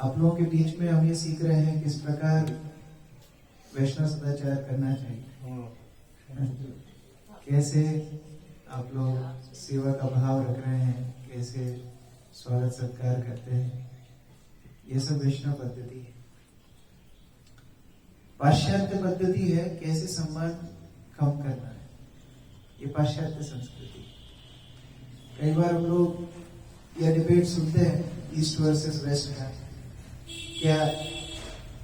आप लोगों के बीच में हम ये सीख रहे हैं किस प्रकार वैष्णव सदाचार करना चाहिए, कैसे आप लोग सेवा का भाव रख रहे हैं, कैसे स्वागत सत्कार करते हैं, ये सब वैष्णव पद्धति है। पाश्चात्य पद्धति है कैसे सम्मान कम करना है, ये पाश्चात्य संस्कृति। कई बार हम लोग यह डिबेट सुनते हैं ईस्ट वर्सेस वेस्ट का, क्या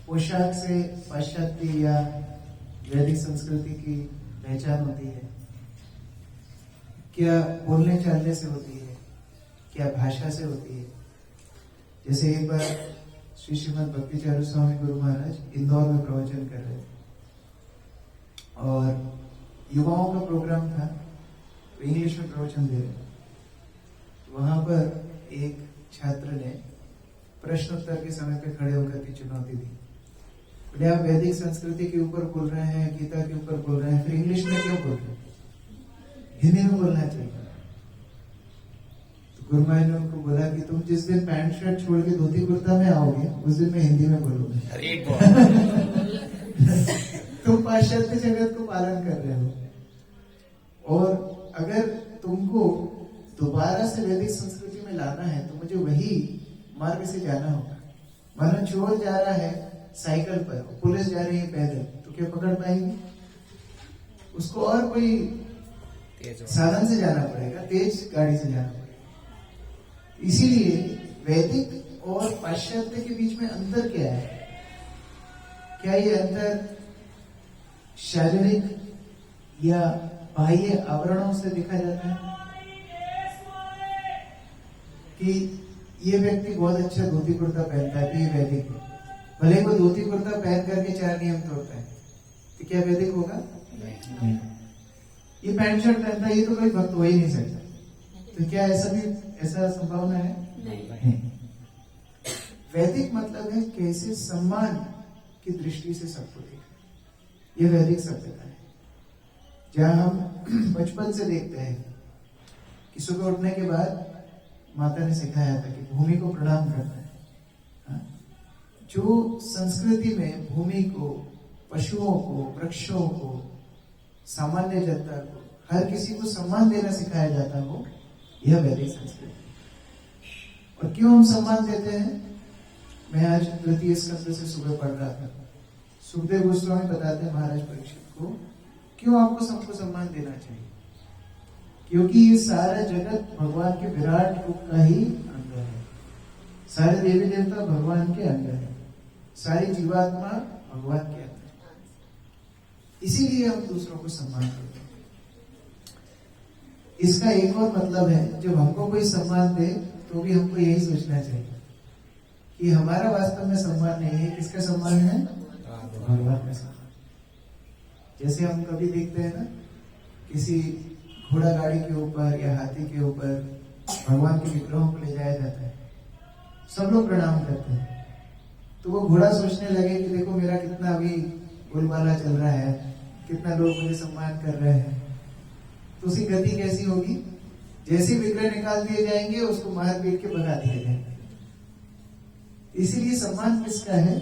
पोशाक से पाश्चात्य या वैदिक संस्कृति की पहचान होती है, क्या बोलने चालने से होती है, क्या भाषा से होती है। जैसे एक बार श्री श्रीमद भक्ति चारू स्वामी गुरु महाराज इंदौर में प्रवचन कर रहे थे और युवाओं का प्रोग्राम था, वो इंग्लिश में प्रवचन दे रहे थे। वहां पर एक छात्र ने प्रश्नोत्तर के समय पे खड़े होकर की चुनौती दी, बोले आप वैदिक संस्कृति के ऊपर बोल रहे हैं, गीता के ऊपर बोल रहे हैं, फिर इंग्लिश में क्यों बोल रहे हैं, हिंदी में बोलना चाहिए। तो गुरु महाराज ने उनको बोला कि तुम जिस दिन पैंट शर्ट छोड़ के धोती कुर्ता में आओगे उस दिन मैं हिंदी में बोलूंगा। तुम पाश्चात्य जगत को पालन कर रहे हो और अगर तुमको दोबारा से वैदिक संस्कृति में लाना है तो मुझे वही मार्ग से जाना होगा। मानो चोर जा रहा है साइकिल पर, पुलिस जा रही है पैदल, तो क्या पकड़ पाएगी उसको? और कोई साधन से जाना पड़ेगा, तेज गाड़ी से जाना पड़ेगा। इसीलिए वैदिक और पाश्चात्य के बीच में अंतर क्या है? क्या ये अंतर शारीरिक या बाह्य आवरणों से देखा जाता है कि ये व्यक्ति बहुत अच्छा धोती कुर्ता पहनता है तो ये वैदिक है, भले वो धोती कुर्ता पहन करके 4 नियम तोड़ता है तो क्या वैदिक होगा? नहीं। ये पैंट शर्ट पहनता है, ये तो कोई भक्त हो ही नहीं सकता, तो क्या ऐसा संभावना है? नहीं। वैदिक मतलब है कैसे सम्मान की दृष्टि से सबको देखना, ये वैदिक सभ्यता है। जहां हम बचपन से देखते हैं कि सुबह उठने के बाद माता ने सिखाया था कि भूमि को प्रणाम करना है। हाँ? जो संस्कृति में भूमि को, पशुओं को, वृक्षों को, सामान्य जनता को, हर किसी को सम्मान देना सिखाया जाता हो, यह वैदिक संस्कृति। और क्यों हम सम्मान देते हैं? मैं आज तृतीय स्कंद से सुबह पढ़ रहा था। सुखदेव गोस्वामी बताते हैं महाराज परीक्षित को क्यों आपको सबको सम्मान देना चाहिए, क्योंकि ये सारा जगत भगवान के विराट रूप का ही अंग है। सारे देवी देवता भगवान के अंग है, सारी जीवात्मा भगवान के अंग है। इसीलिए हम दूसरों को सम्मान करते हैं। इसका एक और मतलब है, जब हमको कोई सम्मान दे तो भी हमको यही सोचना चाहिए कि हमारा वास्तव में सम्मान नहीं है, किसका सम्मान है? भगवान का सम्मान। जैसे हम कभी देखते हैं ना, किसी घोड़ा गाड़ी के ऊपर या हाथी के ऊपर भगवान के विग्रहों को ले जाया जाता है, सब लोग प्रणाम करते हैं, तो वो घोड़ा सोचने लगे कि देखो मेरा कितना अभी बोलबाला चल रहा है, कितना लोग मुझे सम्मान कर रहे हैं, तो उसकी गति कैसी होगी? जैसे विग्रह निकाल दिए जाएंगे उसको मार पीट के भगा दिया जाएगा। इसीलिए सम्मान किसका है?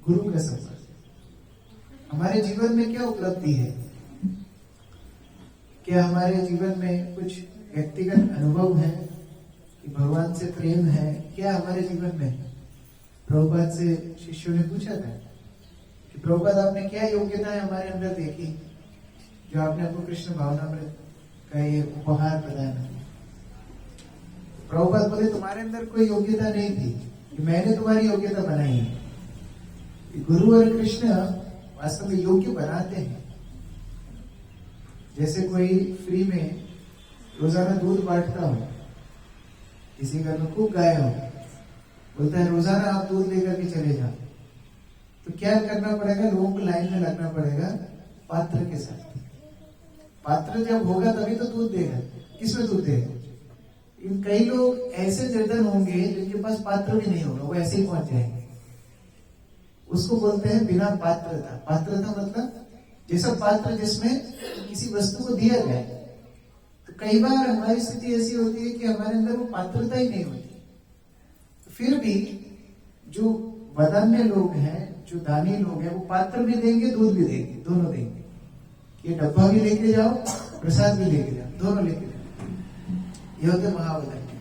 गुरु का सम्मान। हमारे जीवन में क्या उपलब्धि है? क्या हमारे जीवन में कुछ व्यक्तिगत अनुभव है कि भगवान से प्रेम है? क्या हमारे जीवन में? प्रभुपाद से शिष्यों ने पूछा था कि प्रभुपाद आपने क्या योग्यताएं हमारे अंदर देखी जो आपने आपको कृष्ण भावनामृत का ये उपहार प्रदान किया? प्रभुपाद बोले तुम्हारे अंदर कोई योग्यता नहीं थी कि मैंने तुम्हारी योग्यता बनाई है। गुरु और कृष्ण वास्तव में योग्य बनाते हैं। जैसे कोई फ्री में रोजाना दूध बांटता हो, किसी घर में खूब गाय हो, बोलता है रोजाना आप दूध लेकर के चले जाओ, तो क्या करना पड़ेगा? लोगों को लाइन में लगना पड़ेगा पात्र के साथ। पात्र जब होगा तभी तो दूध देगा। किसमें दूध देगा? कई लोग ऐसे निर्धन होंगे जिनके पास पात्र भी नहीं होगा, वो ऐसे ही पहुंच जाएंगे। उसको बोलते हैं बिना पात्रता। पात्रता मतलब जैसा पात्र जिसमें किसी वस्तु को दिया जाए। तो कई बार हमारी स्थिति ऐसी होती है कि हमारे अंदर वो पात्रता ही नहीं होती, फिर भी जो वदान्य लोग हैं, जो दानी लोग हैं, वो पात्र भी देंगे, दूध भी देंगे, दोनों देंगे। ये डब्बा भी लेके जाओ, प्रसाद भी लेके जाओ, दोनों लेके जाओ। ये होते महावदान्य।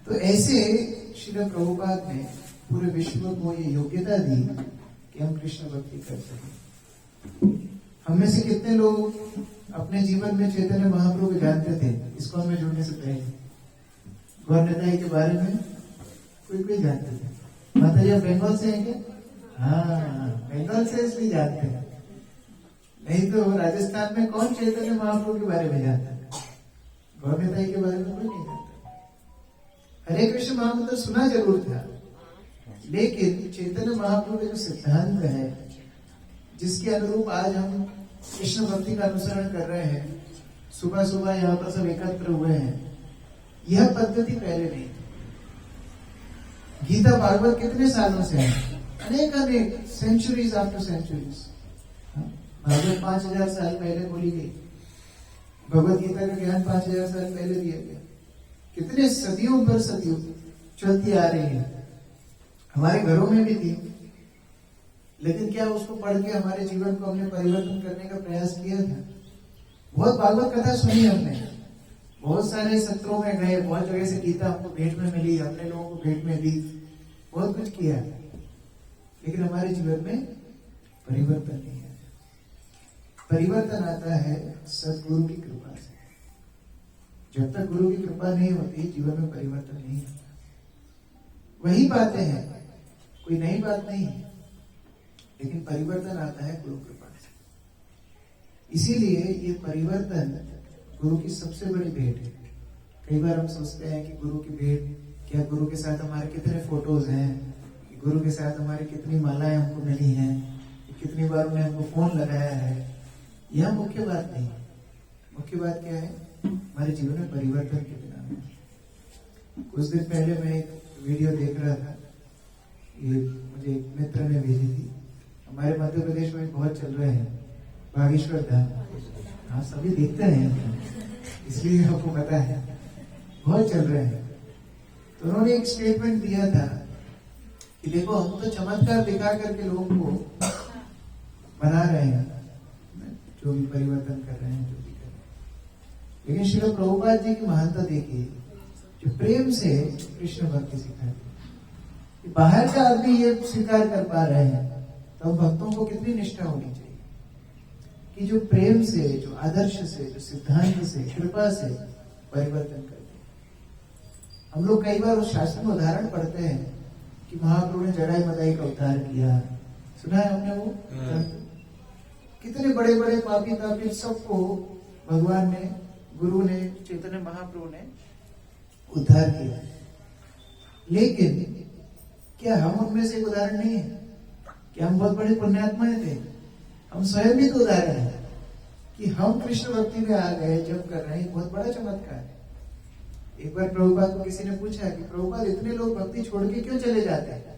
तो ऐसे श्रील प्रभुपाद ने पूरे विश्व को ये योग्यता दी कि हम कृष्ण भक्ति कर सकें। हम में से कितने लोग अपने जीवन में चैतन्य महाप्रभु को जानते थे इस्कॉन में जुड़ने से पहले? गौर नेताई के बारे में कोई जानते थे? माता जी आप बंगाल से हैं क्या? हाँ, बंगाल से इसलिए जानते हैं, नहीं तो राजस्थान में कौन चैतन्य महाप्रभु के बारे में जानता है? गौर नेताई के बारे में कोई नहीं जानता। हरे कृष्ण महामंत्र सुना जरूर था, लेकिन चैतन्य महाप्रभु का जो सिद्धांत है, जिसके अनुरूप आज हम कृष्ण भक्ति का अनुसरण कर रहे हैं, सुबह सुबह यहाँ पर सब एकत्र हुए हैं, यह पद्धति पहले नहीं थी। गीता भागवत कितने सालों से है? अनेक सेंचुरीज आफ्टर सेंचुरीज। भागवत 5000 साल पहले बोली गई, भगवत गीता का ज्ञान 5000 साल पहले दिया गया। कितने सदियों पर सदियों चलती आ रही है, हमारे घरों में भी थी, लेकिन क्या उसको पढ़ के हमारे जीवन को हमने परिवर्तन करने का प्रयास किया था? बहुत भागवत कथा सुनी हमने, बहुत सारे सत्रों में गए, बहुत जगह से गीता हमको भेंट में मिली, हमने लोगों को भेंट में दी, बहुत कुछ किया, लेकिन हमारे जीवन में परिवर्तन नहीं आया। परिवर्तन आता है सदगुरु की कृपा से। जब तक गुरु की कृपा नहीं होती, जीवन में परिवर्तन नहीं आता। वही बातें हैं, कोई नई बात नहीं है, लेकिन परिवर्तन आता है गुरु कृपा से। इसीलिए ये परिवर्तन गुरु की सबसे बड़ी भेंट है। कई बार हम सोचते हैं कि गुरु की भेंट, क्या गुरु के साथ हमारे कितने फोटोज हैं, गुरु के साथ हमारी कितनी मालाएं हमको मिली हैं, कितनी बार उन्हें हमको फोन लगाया है, यह मुख्य बात नहीं है। मुख्य बात क्या है? हमारे जीवन में परिवर्तन कितना है। कुछ दिन पहले मैं एक वीडियो देख रहा था, ये मुझे एक मित्र ने भेजी थी। हमारे मध्य प्रदेश में बहुत चल रहे हैं बागेश्वर धाम। हाँ, सभी देखते हैं, इसलिए आपको पता है, बहुत चल रहे हैं। तो उन्होंने एक स्टेटमेंट दिया था कि देखो, हम तो चमत्कार दिखा करके लोगों को बना रहे हैं, जो भी परिवर्तन कर रहे हैं, जो भी कर रहे हैं, लेकिन श्रील प्रभुपाद जी की महानता देखिए, जो प्रेम से कृष्ण भक्ति सिखाते। बाहर का आदमी ये स्वीकार कर पा रहे हैं, तो भक्तों को कितनी निष्ठा होनी चाहिए कि जो प्रेम से, जो आदर्श से, जो सिद्धांत से, कृपा से परिवर्तन करते हैं। हम लोग कई बार उस शास्त्र में उदाहरण पढ़ते हैं कि महाप्रभु ने जड़ाई मदाई का उद्धार किया, सुना है हमने वो? कितने बड़े बड़े पापी तापी सबको भगवान ने, गुरु ने, चैतन्य महाप्रभु ने उद्धार किया। लेकिन क्या हम उनमें से एक उदाहरण नहीं है? क्या हम बहुत बड़े पुण्यात्माएं थे? हम स्वयं भी तो उदाहरण है कि हम कृष्ण भक्ति में आ गए, जब कर रहे हैं, बहुत बड़ा चमत्कार है। एक बार प्रभुपाद को किसी ने पूछा कि प्रभुपाद, इतने लोग भक्ति छोड़ के क्यों चले जाते हैं?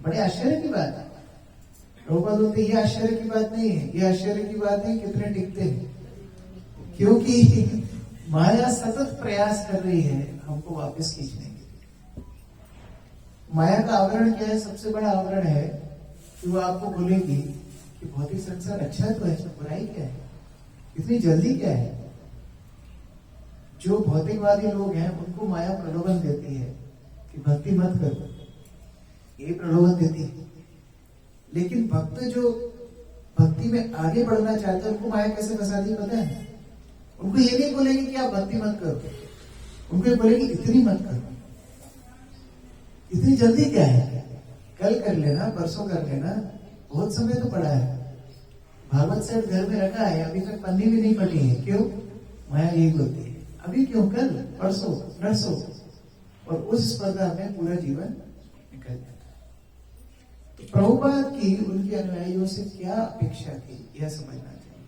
बड़े आश्चर्य की बात है। प्रभुपाद बोलते, ये आश्चर्य की बात नहीं है, ये आश्चर्य की बात है कितने टिकते हैं, क्योंकि माया सतत प्रयास कर रही है हमको वापस खींचने के लिए। माया का आवरण क्या है? सबसे बड़ा आवरण है कि वो आपको बोलेगी कि भौतिक संसार अच्छा तो है, इसमें बुराई क्या है, इतनी जल्दी क्या है। जो भौतिकवादी लोग हैं उनको माया प्रलोभन देती है कि भक्ति मत करो, ये प्रलोभन देती है। लेकिन भक्त जो भक्ति में आगे बढ़ना चाहते हैं, उनको माया कैसे फंसाती पता है? उनको ये नहीं बोलेगी कि आप भक्ति मत करो, उनको ये बोलेगी इतनी मत करो, इतनी जल्दी क्या है, कल कर लेना, परसों कर लेना, बहुत समय तो पड़ा है। भागवत सेट घर में रखा है, अभी तक पन्नी भी नहीं पटी है, क्यों? माया यही बोलती है, अभी क्यों, कल, परसों, नरसों, और उस स्पर्धा में पूरा जीवन निकल जाता है। तो प्रभुपाद की, उनके अनुयायियों से क्या अपेक्षा थी, यह समझना चाहिए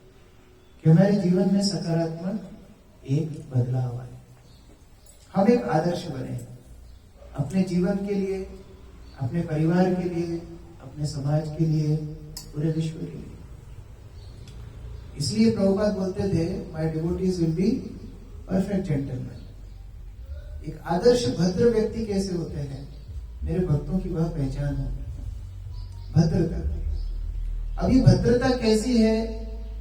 कि हमारे जीवन में सकारात्मक एक बदलाव आए, हम एक आदर्श बने अपने जीवन के लिए, अपने परिवार के लिए, अपने समाज के लिए, पूरे विश्व के लिए। इसलिए प्रभुपाद बोलते थे, my devotees will be perfect gentleman. एक आदर्श भद्र व्यक्ति कैसे होते हैं? मेरे भक्तों की वह पहचान हो, भद्रता। अभी भद्रता कैसी है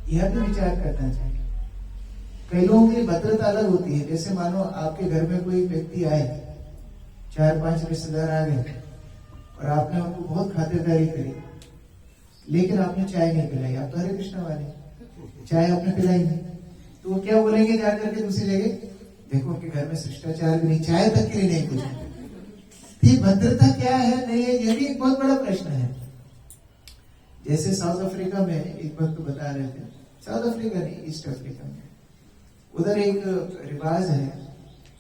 यह भी विचार करना चाहिए। कई लोगों की भद्रता अलग होती है। जैसे मानो आपके घर में कोई व्यक्ति आए, 4-5 रिश्तेदार आ गए और आपने उनको बहुत खातिरदारी करी, लेकिन आपने चाय नहीं पिलाई। आप तो हरे कृष्ण वाले, चाय आपने पिलाई नहीं, तो वो क्या बोलेंगे जाकर के दूसरी जगह, देखो उनके घर में शिष्टाचार भी नहीं, चाय तक के लिए नहीं कुछ। ये भद्रता क्या है नहीं है, यह भी एक बहुत बड़ा प्रश्न है। जैसे साउथ अफ्रीका में एक भक्त बता रहे थे, साउथ अफ्रीका नहीं, ईस्ट अफ्रीका में, उधर एक रिवाज है।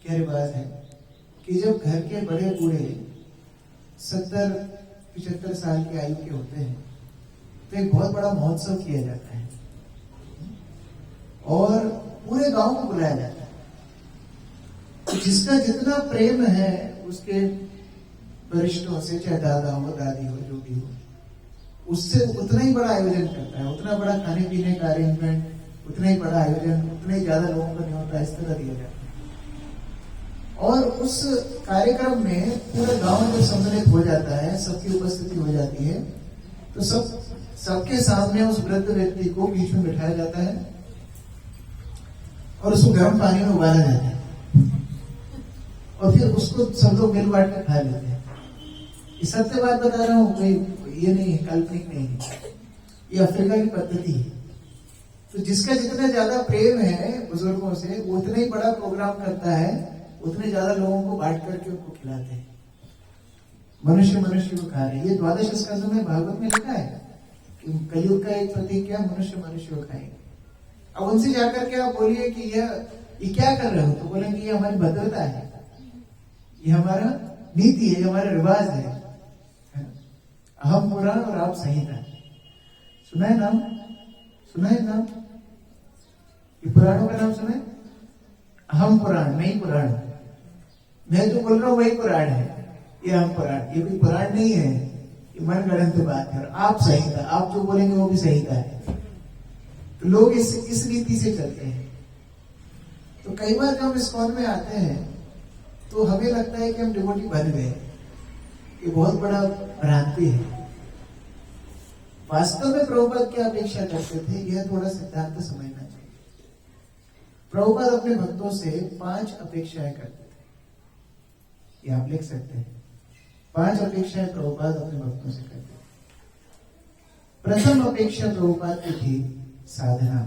क्या रिवाज है कि जब घर के बड़े बूढ़े 70-75 साल की आयु के होते हैं तो एक बहुत बड़ा महोत्सव किया जाता है और पूरे गांव को बुलाया जाता है। तो जिसका जितना प्रेम है उसके वरिष्ठों से, चाहे दादा हो दादी हो जो भी हो, उससे उतना ही बड़ा आयोजन करता है, उतना बड़ा खाने पीने का अरेंजमेंट, उतना ही बड़ा आयोजन, उतना ही ज्यादा लोगों का न्योता इस तरह दिया जाता है। और उस कार्यक्रम में पूरा गांव जब सम्मिलित हो जाता है, सबकी उपस्थिति हो जाती है, तो सबके सामने उस वृद्ध व्यक्ति को बीच में बिठाया जाता है और उसको गर्म पानी में उबाला जाता है और फिर उसको सब लोग मिल बांट कर खा लेते हैं। ये सत्य बात बता रहा हूं, कोई ये नहीं है, काल्पनिक नहीं है, ये अफ्रीका की पद्धति है। तो जिसका जितना ज्यादा प्रेम है बुजुर्गों से, वो उतना ही बड़ा प्रोग्राम करता है, उतने ज्यादा लोगों को बांट करके उनको खिलाते हैं। मनुष्य मनुष्य को खा रहे। ये 12 स्कंदों में भागवत में लिखा है कि कलयुग का एक प्रतीक क्या, मनुष्य मनुष्य को खाएंगे। अब उनसे जाकर के आप बोलिए कि ये क्या कर रहे हो, तो बोलेंगे ये हमारी भद्रता है, ये हमारा नीति है, ये हमारा रिवाज है। हम पुराण और आप संहिता। सुना है नाम, सुना है नाम, ये पुराणों का नाम सुना है? हम पुराण नहीं, पुराण मैं जो बोल रहा हूं वही पुराण है, ये हम पुराण, ये कोई पुराण नहीं है, ये मन गढ़ंत बात है। और आप संहिता, आप जो बोलेंगे वो भी संहिता है। तो लोग इस नीति से चलते हैं। तो कई बार जब हम इस्कॉन में आते हैं तो हमें लगता है कि हम डिवोटी बन गए, ये बहुत बड़ा भ्रांति है। वास्तव में प्रभुपाद क्या अपेक्षा करते थे, यह थोड़ा सिद्धांत समझना चाहिए। प्रभुपाद अपने भक्तों से 5 अपेक्षाएं करते थे, ये आप लिख सकते हैं। 5 अपेक्षाएं प्रभुपाद अपने भक्तों से करते थे। प्रथम अपेक्षा प्रभुपाद की थी साधना।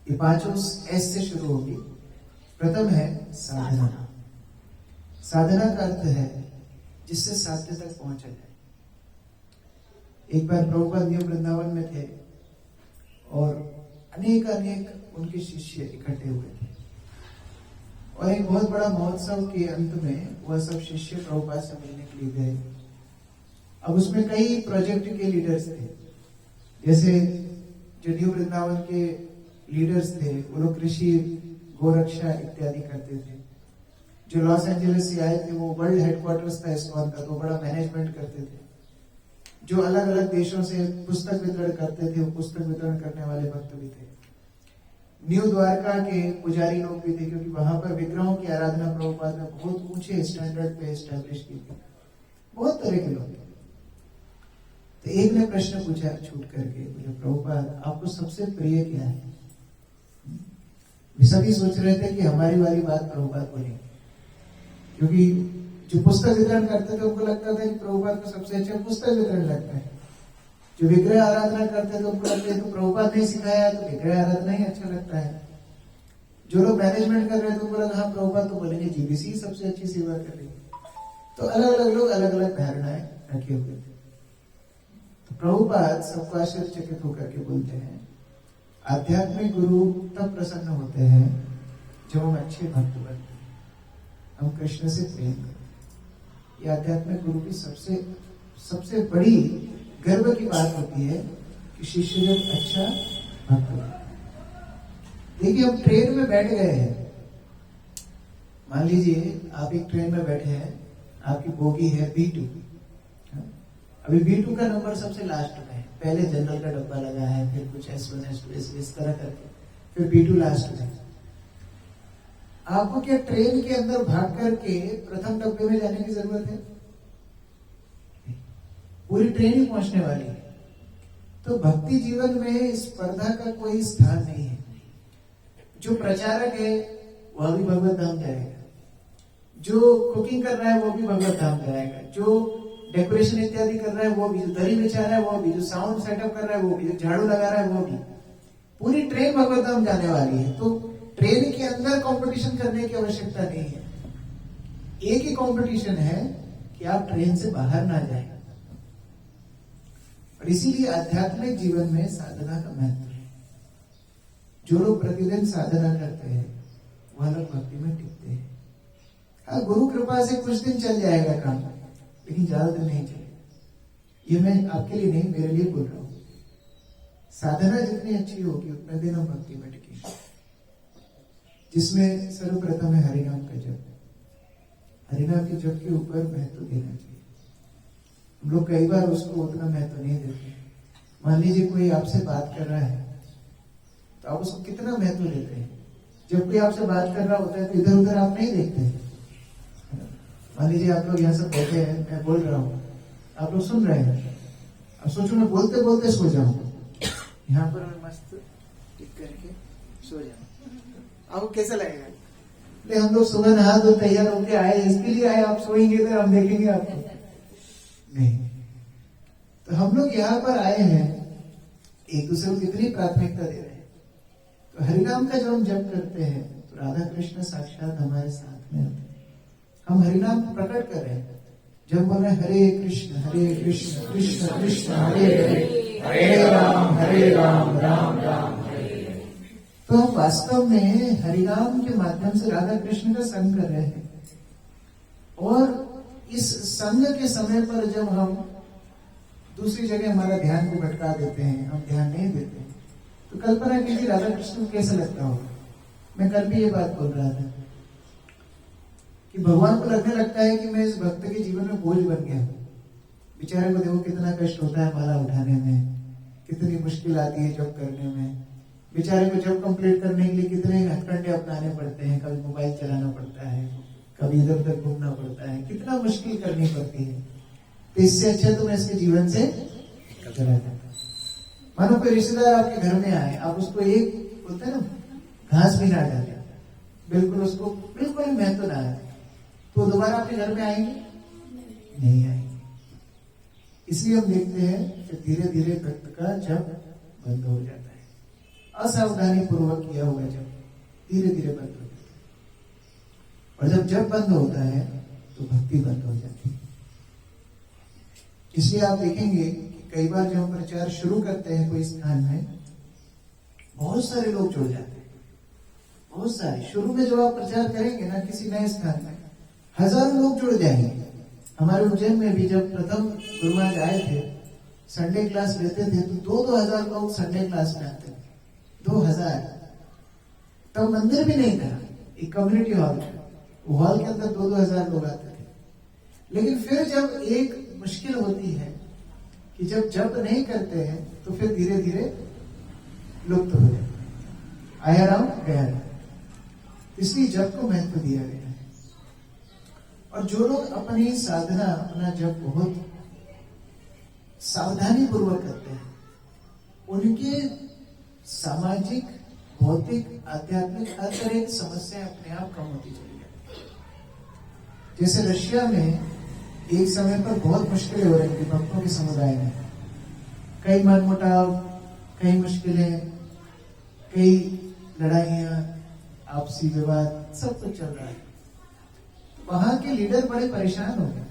ये 5 एस से शुरू होगी। प्रथम है साधना। साधना का अर्थ है जिससे साध्य तक पहुंचा जाए। एक बार प्रभुपाद न्यू वृंदावन में थे और अनेक उनके शिष्य इकट्ठे हुए थे और एक बहुत बड़ा महोत्सव के अंत में वह सब शिष्य प्रभुपाद से मिलने के लिए गए। अब उसमें कई प्रोजेक्ट के लीडर्स थे, जैसे जो न्यू वृंदावन के लीडर्स थे वो लोग कृषि, गोरक्षा इत्यादि करते थे। जो लॉस एंजलिस से आए थे वो वर्ल्ड हेडक्वार्टर्स था इस्कॉन का, तो बड़ा मैनेजमेंट करते थे। जो अलग अलग देशों से पुस्तक वितरण करते थे वो पुस्तक वितरण करने वाले भक्त भी थे। न्यू द्वारका के पुजारी लोग भी थे, क्योंकि वहां पर विग्रहों की आराधना प्रभुपाद ने बहुत ऊंचे स्टैंडर्ड पे एस्टैब्लिश की थी। बहुत तरह के लोग थे। तो एक ने प्रश्न पूछा छूट करके, बोले प्रभुपाद आपको सबसे प्रिय क्या है? सभी सोच रहे थे कि हमारी वाली बात प्रभुपाद बोलेंगे, क्योंकि जो पुस्तक वितरण करते थे उनको लगता था कि प्रभुपाद को सबसे अच्छा पुस्तक वितरण लगता है। जो विग्रह आराधना करते थे उनको लगता है तो प्रभुपाद ने सिखाया तो विग्रह आराधना ही अच्छा लगता है। जो लोग मैनेजमेंट कर रहे थे उनको लगा हाँ प्रभुपाद तो बोलेंगे जीबीसी सबसे अच्छी सेवा कर रही है। तो अलग अलग लोग अलग अलग धारणाएं रखे हुए थे। तो प्रभुपाद सबको आश्चर्यचकित होकर के बोलते हैं, आध्यात्मिक गुरु तब प्रसन्न होते हैं जब हम अच्छे भक्त बनते हैं, हम कृष्ण से प्रेम करते हैं। ये आध्यात्मिक गुरु की सबसे बड़ी गर्व की बात होती है कि शिष्य जब अच्छा भक्त हो। देखिए हम ट्रेन में बैठ गए हैं, मान लीजिए आप एक ट्रेन में बैठे हैं, आपकी बोगी है B2। अभी B2 का नंबर सबसे लास्ट में है, पहले जनरल का डब्बा लगा है, फिर कुछ S1 S2 इस तरह करके फिर B2 लास्ट में। आपको क्या ट्रेन के अंदर भाग करके प्रथम डब्बे में जाने की जरूरत है? पूरी ट्रेन ही पहुंचने वाली है। तो भक्ति जीवन में स्पर्धा का कोई स्थान नहीं है। जो प्रचारक है वह भी भगवत धाम जाएगा, जो कुकिंग कर रहा है वो भी भगवत धाम जाएगा, जो डेकोरेशन इत्यादि कर रहा है वो भी, जो दरी बिछा रहा है वो भी, जो साउंड सेटअप कर रहा है वो भी, जो झाड़ू लगा रहा है वो भी, पूरी ट्रेन भगवत धाम जाने वाली है। तो ट्रेन के अंदर कंपटीशन करने की आवश्यकता नहीं है। एक ही कंपटीशन है कि आप ट्रेन से बाहर ना जाए। और इसीलिए आध्यात्मिक जीवन में साधना का महत्व है। जो लोग प्रतिदिन साधना करते हैं वह लोग भक्ति में टिकते हैं। हाँ, गुरु कृपा से कुछ दिन चल जाएगा काम, लेकिन ज्यादा दिन नहीं चलेगा। ये मैं आपके लिए नहीं, मेरे लिए बोल रहा हूं। साधना जितनी अच्छी होगी उतने दिन हम भक्ति में टिकेंगे, जिसमें सर्वप्रथम है हरिनाम का जप। हरिनाम के जप के ऊपर महत्व देना चाहिए। हम लोग कई बार उसको उतना महत्व नहीं देते। मान लीजिए कोई आपसे बात कर रहा है तो आप उसको कितना महत्व देते हैं। जब कोई आपसे बात कर रहा होता है तो इधर उधर आप नहीं देखते। मान लीजिए आप लोग यहाँ से बैठे हैं, मैं बोल रहा हूँ, आप लोग सुन रहे हैं। अब सोचो मैं बोलते बोलते सो जाऊं, यहाँ पर मैं मस्त टिक करके सो जाऊं, आपको कैसा लगेगा? हम लोग सुबह नहा धो तैयार होके आए, इसके लिए आए, आप सोएंगे तो हम देखेंगे आपको नहीं। तो हम लोग यहाँ पर आए हैं, एक दूसरे को कितनी प्राथमिकता दे रहे हैं। तो हरिनाम का जब हम जप करते हैं तो राधा कृष्ण साक्षात हमारे साथ में होते हैं। हम हरिनाम को प्रकट कर रहे हैं। जब बोल रहे हरे कृष्ण कृष्ण कृष्ण हरे हरे, हरे राम राम राम हरे। तो हम वास्तव में हरिनाम के माध्यम से राधा कृष्ण का संग कर रहे हैं। और इस संग के समय पर जब हम दूसरी जगह हमारा ध्यान को भटका देते हैं, हम ध्यान नहीं देते, तो कल्पना कीजिए राधा कृष्ण को कैसा लगता होगा। मैं कल भी ये बात बोल रहा था कि भगवान को लगने लगता है कि मैं इस भक्त के जीवन में बोझ बन गया। बेचारे को देखो कितना कष्ट होता है माला उठाने में, कितनी मुश्किल आती है जब करने में। बेचारे को जब कंप्लीट करने के लिए कितने हथकंडे अपनाने पड़ते हैं। कभी मोबाइल चलाना पड़ता है, कभी इधर उधर घूमना पड़ता है, कितना मुश्किल करनी पड़ती है। तो इससे अच्छा तो मैं इसके जीवन से चला जाता। मानो कोई रिश्तेदार आपके घर में आए, आप उसको एक बोलते हैं ना घास भी ना डाले, बिल्कुल उसको बिल्कुल ही महत्व ना आए, तो दोबारा आपके घर में आएंगे नहीं आएंगे। इसलिए हम देखते हैं कि धीरे धीरे भक्त का जप बंद हो जाता है। असावधानी पूर्वक किया हुआ जप धीरे धीरे बंद हो जाता है। और जब जप बंद होता है तो भक्ति बंद हो जाती है। इसलिए आप देखेंगे कि कई बार जब हम प्रचार शुरू करते हैं कोई स्थान में, बहुत सारे लोग जुड़ जाते हैं। बहुत सारे शुरू में जब आप प्रचार करेंगे ना किसी नए स्थान में, हजारों लोग जुड़ जाएंगे। हमारे उज्जैन में भी जब प्रथम गुरु महाराज आए थे, संडे क्लास लेते थे तो 2,000 लोग संडे क्लास में आते थे। 2000। तब मंदिर भी नहीं था, एक कम्युनिटी हॉल था। हॉल के अंदर 2,000 लोग आते थे। लेकिन फिर जब एक मुश्किल होती है कि जब जप नहीं करते हैं तो फिर धीरे धीरे लुप्त हो जाए, आया राम गया राम। इसलिए जप को महत्व दिया गया है। और जो लोग अपनी साधना, अपना जप बहुत सावधानी पूर्वक करते हैं, उनके सामाजिक, भौतिक, आध्यात्मिक हर तरह की समस्याएं अपने आप कम होती चली जाती। जैसे रशिया में एक समय पर बहुत मुश्किलें हो रही थी भक्तों के समुदाय में। कई मनमुटाव, कई मुश्किलें, कई लड़ाइयां, आपसी विवाद, सब कुछ चल रहा है। वहां के लीडर बड़े परेशान हो गए,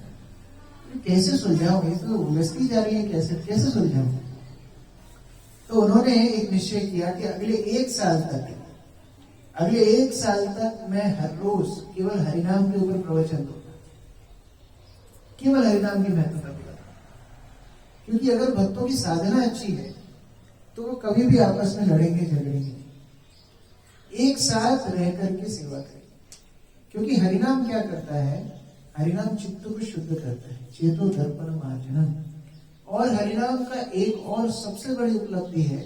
कैसे सुलझाओगे, तो उलझती जा रही है, कैसे सुलझाओगे। तो उन्होंने एक निश्चय किया कि अगले एक साल तक मैं हर रोज केवल हरिनाम के ऊपर प्रवचन दूंगा, केवल हरिनाम की महत्वता बताऊंगा। क्योंकि अगर भक्तों की साधना अच्छी है तो वो कभी भी आपस में लड़ेंगे झगड़ेंगे नहीं, एक साथ रह करके सेवा करेंगे। क्योंकि हरिनाम क्या करता है, हरिनाम चित्त को शुद्ध करता है, चेतो दर्पण मार्जनम। और हरिनाम का एक और सबसे बड़ी उपलब्धि है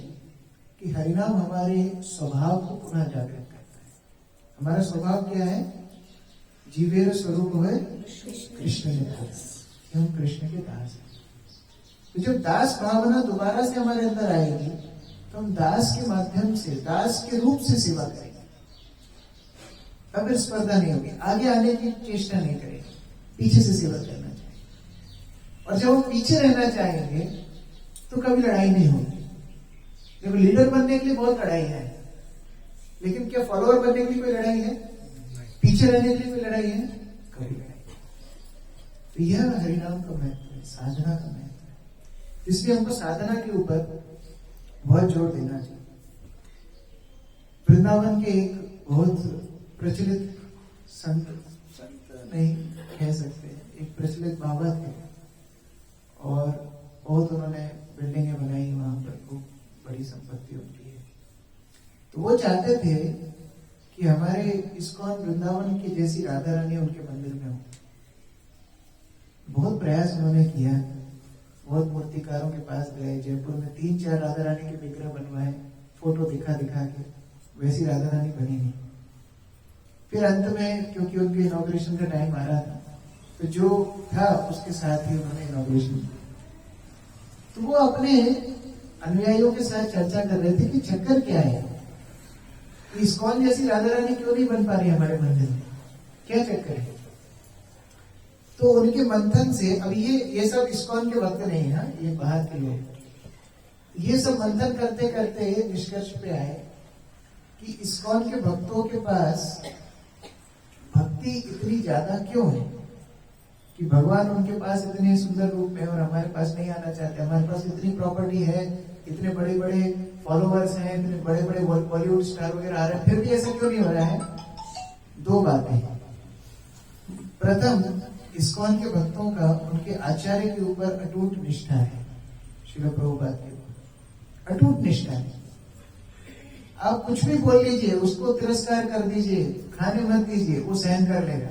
कि हरिनाम हमारे स्वभाव को पुनः जागृत करता है, हमारा स्वभाव क्या है? जीवेर स्वरूप है कृष्ण ने दास, हम कृष्ण के दास हैं। तो जब दास भावना दोबारा से हमारे अंदर आएगी तो हम दास के माध्यम से, दास के रूप से सेवा करेंगे। अब स्पर्धा नहीं होगी, आगे आने की चेष्टा नहीं करेंगे, पीछे से सेवा करना चाहिए। और जब हम पीछे रहना चाहेंगे तो कभी लड़ाई नहीं होगी। देखो, लीडर बनने के लिए बहुत लड़ाई है, लेकिन क्या फॉलोअर बनने के लिए कोई लड़ाई है? पीछे रहने के लिए कोई लड़ाई है? कभी लड़ाई। तो यह हरिनाम का महत्व है, साधना का महत्व है। इसलिए हमको साधना के ऊपर बहुत जोर देना चाहिए। वृंदावन के एक बहुत प्रचलित संत नहीं कह सकते, एक प्रचलित बाबा थे और बहुत उन्होंने बिल्डिंगें बनाई, वहां पर खूब बड़ी संपत्ति उनकी है। तो वो चाहते थे कि हमारे इस्कॉन वृंदावन की जैसी राधा रानी उनके मंदिर में हो। बहुत प्रयास उन्होंने किया, बहुत मूर्तिकारों के पास गए, जयपुर में 3-4 राधा रानी के विग्रह बनवाए, फोटो दिखा दिखा के, वैसी राधा रानी बनी नहीं। फिर अंत में क्योंकि उनके इनॉग्रेशन का टाइम आ रहा था, तो जो था उसके साथ ही उन्होंने इनॉग्रेशन किया। तो वो अपने अनुयायियों के साथ चर्चा कर रहे थे कि चक्कर क्या है, इस्कॉन जैसी राधा रानी क्यों नहीं बन पा रही हमारे मंदिर में, क्या चक्कर है? तो उनके मंथन से, अब ये सब इस्कॉन के भक्त नहीं है, ये बाहर के लोग, ये सब मंथन करते करते निष्कर्ष पे आए कि इस्कॉन के भक्तों के पास भक्ति इतनी ज्यादा क्यों है कि भगवान उनके पास इतने सुंदर रूप में और हमारे पास नहीं आना चाहते। हमारे पास इतनी प्रॉपर्टी है, इतने बड़े बड़े फॉलोअर्स हैं, इतने बड़े बड़े बॉलीवुड स्टार वगैरह आ रहे हैं, फिर भी ऐसा क्यों नहीं हो रहा है? 2 बातें। प्रथम, इस्कॉन के भक्तों का उनके आचार्य के ऊपर अटूट निष्ठा है, श्रील प्रभुपाद के ऊपर अटूट निष्ठा है। आप कुछ भी बोल लीजिए, उसको तिरस्कार कर दीजिए, खाने मत दीजिए, वो सहन कर लेगा।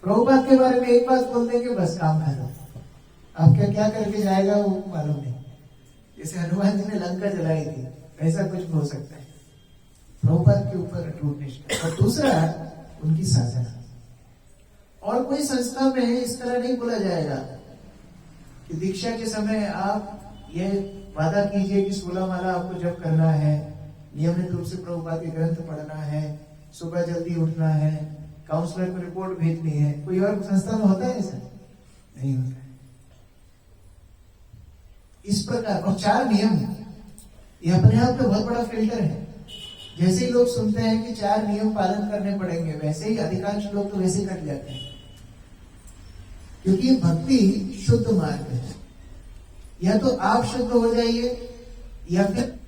प्रभुपाद के बारे में एक बात बोल देंगे, बस काम खत्म। आप क्या करके जाएगा वो मालूम नहीं। जैसे हनुमान जी ने लंका जलाई थी, ऐसा कुछ हो सकता है। प्रभुपाद के ऊपर अटूट निष्ठा। और दूसरा, उनकी साधना। और कोई संस्था में इस तरह नहीं बोला जाएगा कि दीक्षा के समय आप ये वादा कीजिए कि 16 माला आपको जप करना है, नियमित रूप से प्रभुपाद के ग्रंथ पढ़ना है, सुबह जल्दी उठना है, काउंसलर को रिपोर्ट भेजनी है। कोई और संस्था में होता है ऐसा? नहीं होता है। इस प्रकार, और 4 नियम, ये अपने आप में बहुत बड़ा फिल्टर है। जैसे ही लोग सुनते हैं कि 4 नियम पालन करने पड़ेंगे, वैसे ही अधिकांश लोग तो वैसे ही कट जाते हैं, क्योंकि भक्ति शुद्ध मार्ग है। या तो आप शुद्ध हो जाइए, या फिर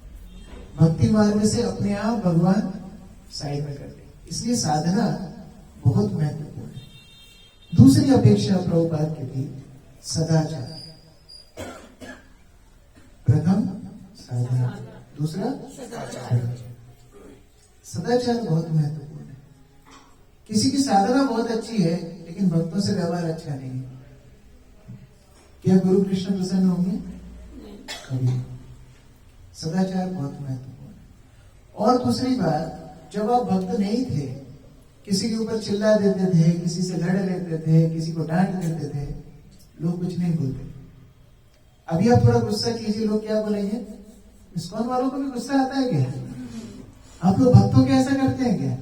भक्ति मार्ग से अपने आप भगवान साइड में कर दे। इसलिए साधना बहुत महत्वपूर्ण है। दूसरी अपेक्षा प्रभुपाद की थी सदाचार। प्रथम साधना, दूसरा सदाचार। सदाचार बहुत महत्वपूर्ण है। किसी की साधना बहुत अच्छी है, लेकिन भक्तों से व्यवहार अच्छा नहीं है, क्या गुरु कृष्ण प्रसन्न होंगे? कभी। सदाचार बहुत महत्वपूर्ण है। और दूसरी बात, जब आप भक्त नहीं थे, किसी के ऊपर चिल्ला देते थे, किसी से लड़ लेते थे, किसी को डांट देते थे, लोग कुछ नहीं बोलते। अभी आप थोड़ा गुस्सा कीजिए, लोग क्या बोलेंगे? इस्कॉन वालों को भी गुस्सा आता है क्या? आप लोग भक्तों के ऐसा करते हैं क्या?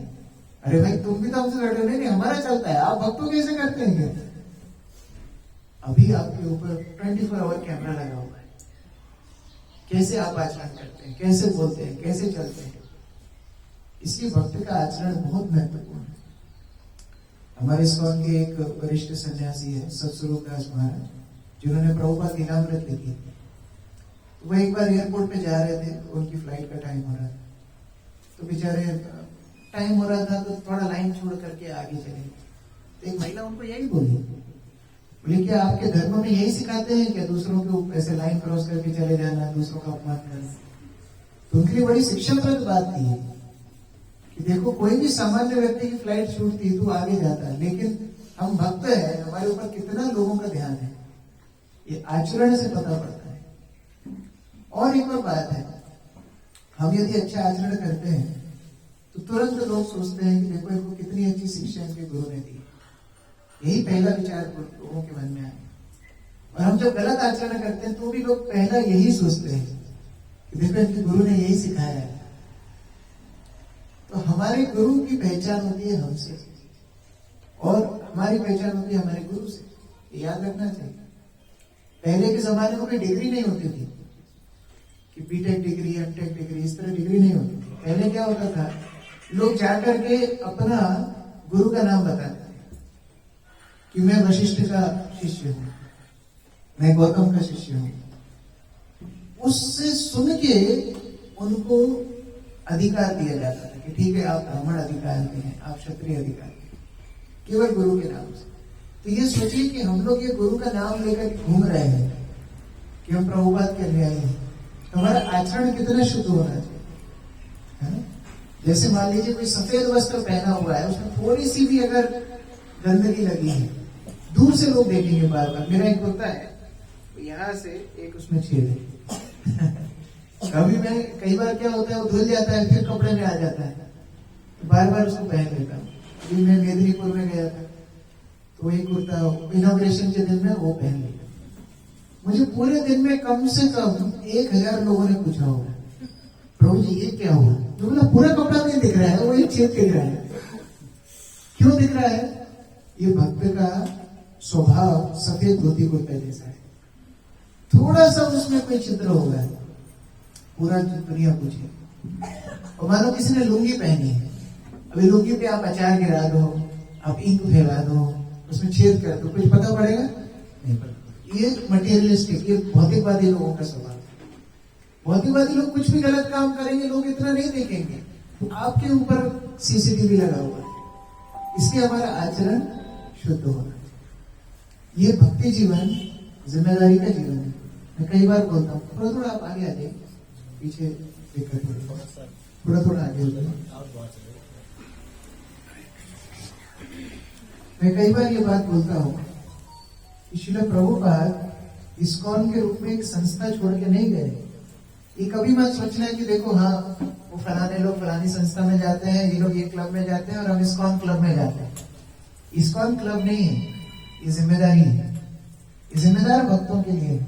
अरे भाई, तुम भी तो हमसे लड़ रहे, नहीं हमारा चलता है, आप भक्तों के ऐसे करते हैं क्या? अभी आपके ऊपर 24 आवर कैमरा लगा हुआ है, कैसे आप आचरण करते हैं, कैसे बोलते हैं, कैसे चलते हैं। इसलिए भक्त का आचरण बहुत महत्वपूर्ण है। हमारे इस्कॉन के एक वरिष्ठ सन्यासी है सत्स्वरूप दास महाराज, जिन्होंने प्रभुपाद लीलामृत लिखी। वो एक बार एयरपोर्ट पे जा रहे थे, उनकी फ्लाइट का टाइम हो रहा था, तो बेचारे टाइम हो रहा था तो थोड़ा लाइन छोड़ करके आगे चले। तो एक महिला उनको यही बोली, बोले क्या आपके धर्म में यही सिखाते हैं क्या, दूसरों के ऊपर ऐसे लाइन क्रॉस करके चले जाना, दूसरों का अपमान करना? तो उनके लिए बड़ी शिक्षाप्रद बात थी कि देखो, कोई भी सामान्य व्यक्ति की फ्लाइट छूटती तो आगे जाता है, लेकिन हम भक्त हैं, हमारे ऊपर कितना लोगों का ध्यान है, ये आचरण से पता पड़ता है। और एक और बात है, हम यदि अच्छा आचरण करते हैं तो तुरंत लोग सोचते हैं कि देखो इनको कितनी अच्छी शिक्षा इनके गुरु ने दी। यही पहला विचार लोगों के मन में आए। और हम जब गलत आचरण करते हैं तो भी लोग पहला यही सोचते हैं कि देखो इनके गुरु ने यही सिखाया है। तो हमारे गुरु की पहचान होती है हमसे और हमारी पहचान होती है हमारे गुरु से, ये याद रखना चाहिए। पहले के जमाने में कोई डिग्री नहीं होती थी कि बीटेक डिग्री, एमटेक डिग्री, इस तरह डिग्री नहीं होती थी। पहले क्या होता था, लोग जाकर के अपना गुरु का नाम बताते थे कि मैं वशिष्ठ का शिष्य हूं, मैं गौतम का शिष्य हूं। उससे सुन के उनको अधिकार दिया जाता था कि ठीक है आप ब्राह्मण अधिकार के हैं, आप क्षत्रिय अधिकार के हैं, केवल गुरु के नाम से। तो ये सोचिए कि हम लोग ये गुरु का नाम लेकर घूम रहे हैं कि हम प्रभुपाद करने आए हैं, तो हमारा आचरण कितना शुद्ध होना चाहिए, है ना? जैसे मान लीजिए कोई सफेद वस्त्र पहना हुआ है, उसमें थोड़ी सी भी अगर गंदगी लगी है, दूर से लोग देखेंगे बार बार। मेरा एक कुर्ता है, तो यहाँ से एक उसमें छेद है कभी मैं कई बार क्या होता है वो धुल जाता है फिर कपड़े में आ जाता है, तो बार बार उसको पहन लेता हूँ। अभी मैं मेदिनीपुर में गया था तो एक कुर्ता इनॉग्रेशन के दिन में वो पहन लिया। मुझे पूरे दिन में कम से कम 1000 लोगों ने पूछा होगा, प्रभु जी ये क्या हुआ? तो बोला पूरा कपड़ा नहीं दिख रहा है, वो एक छेद दिख रहा है। क्यों दिख रहा है? ये भक्त का स्वभाव सफेद धोती कुर्ता जैसा है, थोड़ा सा उसमें कोई चित्र होगा, पूरा दुनिया पूछे। और मानो किसी ने लुंगी पहनी है, अभी लुंगी पे आप अचार गिरा दो, आप इंक फैला दो, उसमें छेद कर दो, कुछ पता पड़ेगा? नहीं पड़ेगा। ये मटेरियलिस्टिक, ये भौतिकवादी लोगों का स्वभाव। भौतिकवादी लोग कुछ भी गलत काम करेंगे, लोग इतना नहीं देखेंगे, तो आपके ऊपर सीसीटीवी लगा हुआ है। इसलिए हमारा आचरण शुद्ध होना। ये भक्ति जीवन जिम्मेदारी का जीवन है। मैं कई बार बोलता हूँ, थोड़ा थोड़ा आप आगे आ जाइए, पीछे दिक्कत हो रही है, थोड़ा थोड़ा आगे हो जाए। मैं कई बार ये बात बोलता हूँ कि श्रील प्रभुपाद इस्कॉन के रूप में एक संस्था छोड़ के नहीं गए। ये कभी मत सोचना है कि देखो हाँ वो फलाने लोग फलानी संस्था में जाते हैं, ये लोग ये क्लब में जाते हैं और हम इस्कॉन क्लब में जाते हैं। इस्कॉन क्लब नहीं है, ये जिम्मेदारी है, ये जिम्मेदार भक्तों के लिए।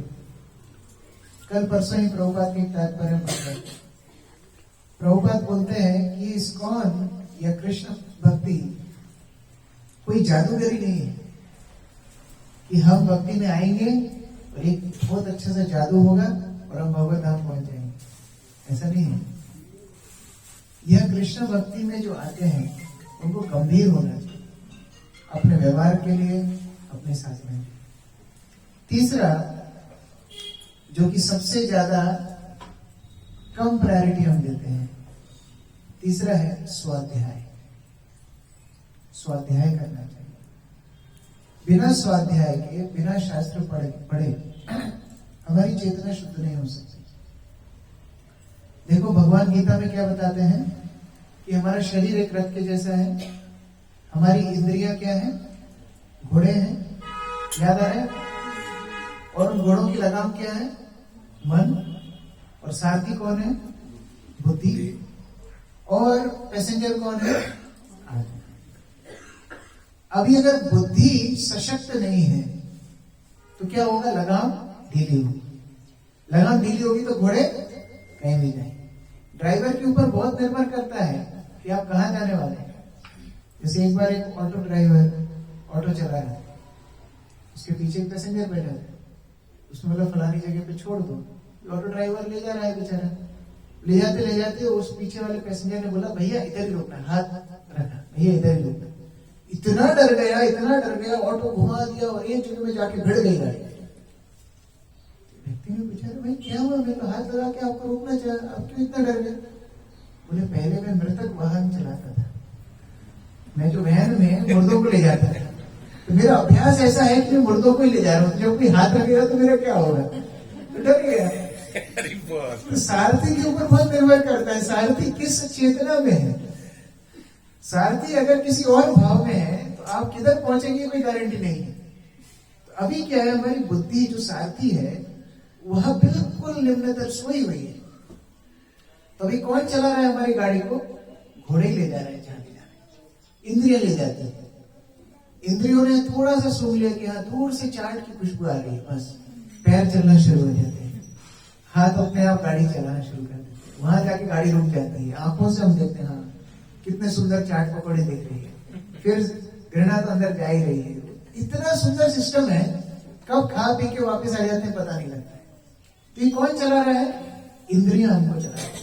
कल परसों ही प्रभुपाद के तात्पर्य पढ़ रहे, प्रभुपाद बोलते हैं कि इस्कॉन या कृष्ण भक्ति कोई जादूगरी नहीं है कि हम भक्ति में आएंगे और एक बहुत अच्छा सा जादू होगा और हम भगवत धाम पहुंच जाएंगे, ऐसा नहीं है। यह कृष्ण भक्ति में जो आते हैं उनको गंभीर होना चाहिए अपने व्यवहार के लिए, अपने साथ में। तीसरा जो कि सबसे ज्यादा कम प्रायोरिटी हम देते हैं, तीसरा है स्वाध्याय। स्वाध्याय करना चाहिए। बिना स्वाध्याय के, बिना शास्त्र पढ़े हमारी चेतना शुद्ध नहीं हो सकती। देखो भगवान गीता में क्या बताते हैं कि हमारा शरीर एक रथ के जैसा है, हमारी इंद्रियां क्या है? घोड़े हैं, याद आ रहा है? और उन घोड़ों की लगाम क्या है? मन। और सारथी कौन है? बुद्धि। और पैसेंजर कौन है? आत्मा। अभी अगर बुद्धि सशक्त नहीं है तो क्या होगा? लगाम ढीली होगी। लगाम ढीली होगी तो घोड़े कहीं भी जाएंगे। ड्राइवर के ऊपर बहुत निर्भर करता है कि आप कहां जाने वाले हैं। जैसे एक बार एक ऑटो ड्राइवर ऑटो चला रहा है, उसके पीछे एक पैसेंजर बैठा है, उसने बोला फलानी जगह पे छोड़ दो। ऑटो ड्राइवर ले जा रहा है बेचारा, ले जाते उस पीछे वाले पैसेंजर ने बोला भैया इधर ही रोकना, हाथ रखा, भैया इधर ही रोकना। इतना डर गया, ऑटो घुमा दिया और एक जगह में जाके भिड़ गई गाड़ी। व्यक्ति ने पूछा भाई क्या हुआ? मैं तो हाथ लगा के आपको रोकना चाहा, आप क्यों इतना डर गए? बोले पहले मैं मृतक वाहन चलाता था, मैं जो वैन में मुर्दों को ले जाता था, तो मेरा अभ्यास ऐसा है कि मैं मुर्दों को ही ले जा रहा हूँ, जब कोई हाथ रखेगा तो मेरा क्या होगा? तो डर गया। तो सारथी के ऊपर बहुत निर्भर करता है, सारथी किस चेतना में है। सारथी अगर किसी और भाव में है तो आप किधर पहुंचेंगे कोई गारंटी नहीं है। तो अभी क्या है, हमारी बुद्धि जो सारथी है वह बिल्कुल निम्नतर सोई हुई है। तो अभी कौन चला रहा है हमारी गाड़ी को? घोड़े ले जा रहे हैं जहां ले जा रहे हैं, इंद्रिया ले जाती है। इंद्रियों ने थोड़ा सा सूंघ लिया कि हाँ दूर से चाट की खुशबू आ रही है, बस पैर चलना शुरू हो जाते हैं, हाथ अपने आप गाड़ी चलाना शुरू कर देते हैं, वहां जाके गाड़ी रुक जाती है। आंखों से हम देखते हैं हाँ कितने सुंदर चाट पकौड़े दिख रही है, फिर घृणा तो अंदर जा ही रही है। इतना सुंदर सिस्टम है, कब खा पी के वापस आ जाते हैं पता नहीं लगता है। तो ये कौन चला रहा है? इंद्रियां हमको चला रही है।